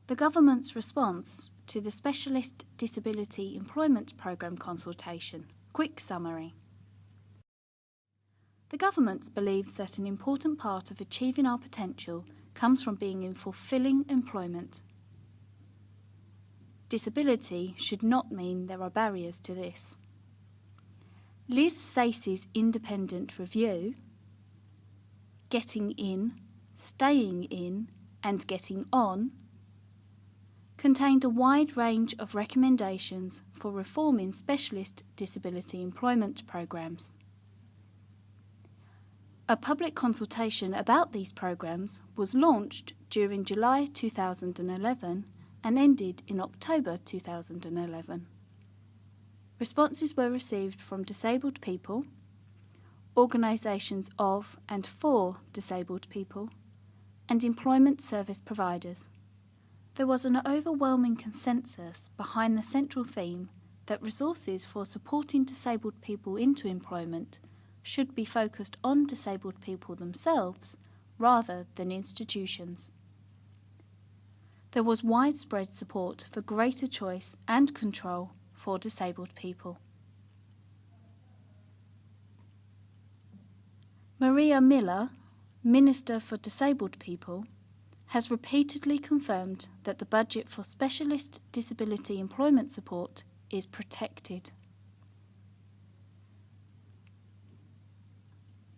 The government's response to the Specialist Disability Employment Programme consultation. Quick summary. The government believes that an important part of achieving our potential comes from being in fulfilling employment. Disability should not mean there are barriers to this. Liz Sayce's independent review, Getting In, Staying In and Getting On, contained a wide range of recommendations for reforming specialist disability employment programmes. A public consultation about these programmes was launched during July 2011 and ended in October 2011. Responses were received from disabled people, organisations of and for disabled people, and employment service providers. There was an overwhelming consensus behind the central theme that resources for supporting disabled people into employment should be focused on disabled people themselves rather than institutions. There was widespread support for greater choice and control for disabled people. Maria Miller, Minister for Disabled People, has repeatedly confirmed that the budget for specialist disability employment support is protected.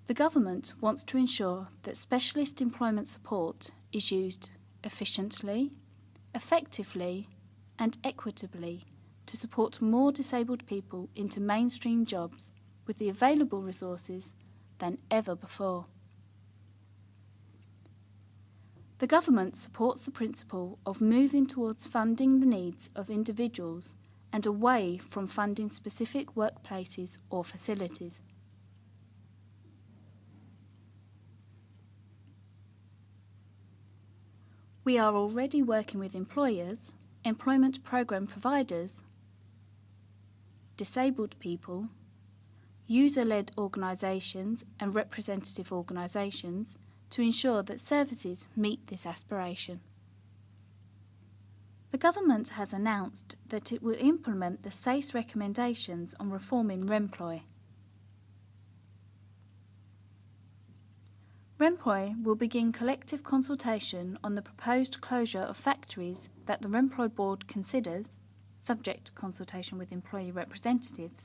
The government wants to ensure that specialist employment support is used efficiently, effectively and equitably to support more disabled people into mainstream jobs with the available resources than ever before. The government supports the principle of moving towards funding the needs of individuals and away from funding specific workplaces or facilities. We are already working with employers, employment programme providers, disabled people, user-led organisations and representative organisations to ensure that services meet this aspiration. The government has announced that it will implement the Sayce recommendations on reforming Remploy. Remploy will begin collective consultation on the proposed closure of factories that the Remploy Board considers, subject to consultation with employee representatives,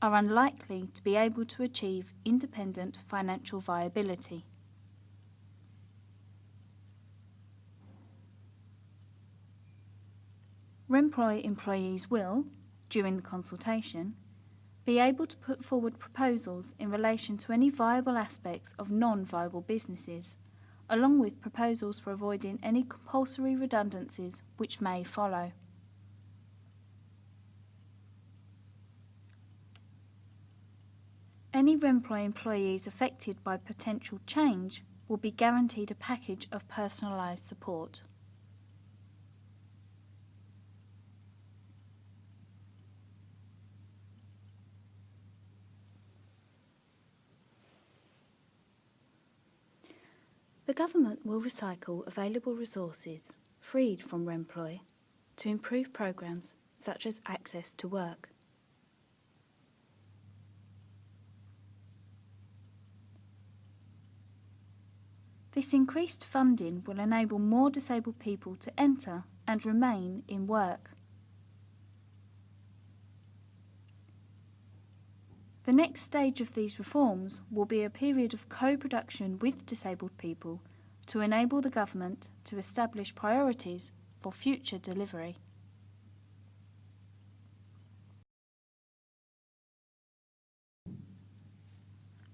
are unlikely to be able to achieve independent financial viability. Remploy employees will, during the consultation, be able to put forward proposals in relation to any viable aspects of non-viable businesses, along with proposals for avoiding any compulsory redundancies which may follow. Any Remploy employees affected by potential change will be guaranteed a package of personalised support. The government will recycle available resources freed from Remploy to improve programmes such as access to work. This increased funding will enable more disabled people to enter and remain in work. The next stage of these reforms will be a period of co-production with disabled people to enable the government to establish priorities for future delivery.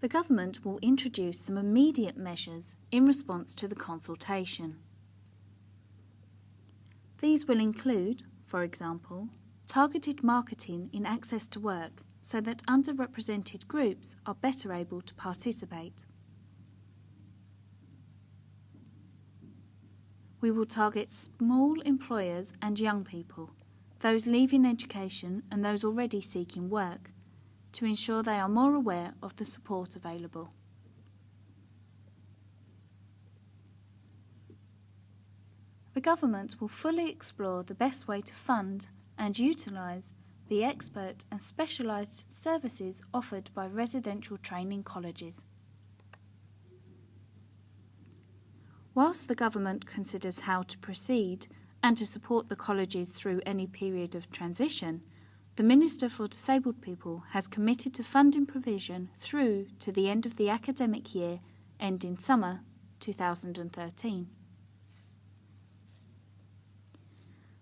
The government will introduce some immediate measures in response to the consultation. These will include, for example, targeted marketing in access to work so that underrepresented groups are better able to participate. We will target small employers and young people, those leaving education and those already seeking work, to ensure they are more aware of the support available. The The Government will fully explore the best way to fund and utilise the expert and specialised services offered by residential training colleges. Whilst the Government considers how to proceed and to support the colleges through any period of transition, the Minister for Disabled People has committed to funding provision through to the end of the academic year ending summer 2013.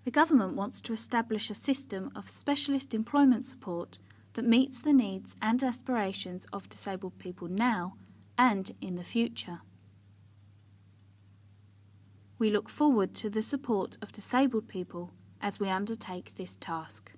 The Government wants to establish a system of specialist employment support that meets the needs and aspirations of disabled people now and in the future. We look forward to the support of disabled people as we undertake this task.